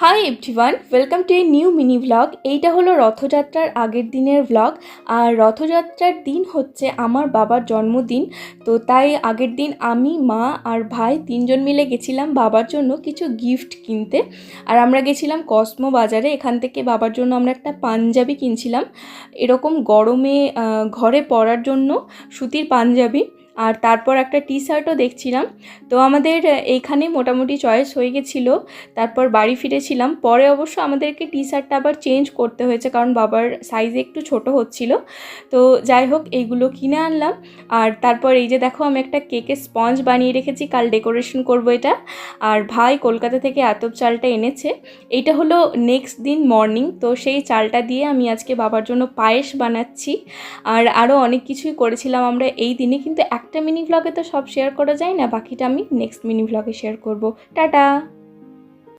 Hi everyone, welcome to a new mini vlog. এইটা হলো রথযাত্রার আগের দিনের ভ্লগ। আর রথযাত্রার দিন হচ্ছে আমার বাবার জন্মদিন। তো তাই আগের দিন আমি, মা আর ভাই তিনজন মিলে গেছিলাম বাবার জন্য কিছু গিফট কিনতে। আর আমরা গেছিলাম কসমো বাজারে। এখান থেকে বাবার জন্য আমরা একটা পাঞ্জাবি কিনছিলাম, এরকম গরমে ঘরে পরার জন্য সুতির পাঞ্জাবি। আর তারপর একটা টি শার্টও দেখছিলাম। তো আমাদের এইখানে মোটামুটি চয়েস হয়ে গেছিলো। তারপর বাড়ি ফিরেছিলাম। পরে অবশ্য আমাদেরকে টি শার্টটা আবার চেঞ্জ করতে হয়েছে, কারণ বাবার সাইজ একটু ছোট হচ্ছিল। তো যাই হোক, এইগুলো কিনে আনলাম। আর তারপর এই যে দেখো, আমি একটা কেকের স্পঞ্জ বানিয়ে রেখেছি, কাল ডেকোরেশন করব এটা। আর ভাই কলকাতা থেকে আতপ চালটা এনেছে। এইটা হলো নেক্সট দিন মর্নিং। তো সেই চালটা দিয়ে আমি আজকে বাবার জন্য পায়েস বানাচ্ছি। আর আরও অনেক কিছুই করেছিলাম আমরা এই দিনে, কিন্তু একটা মিনি ভ্লগে তো সব শেয়ার করা যায় না, বাকিটা আমি নেক্সট মিনি ভ্লগে শেয়ার করব। টাটা।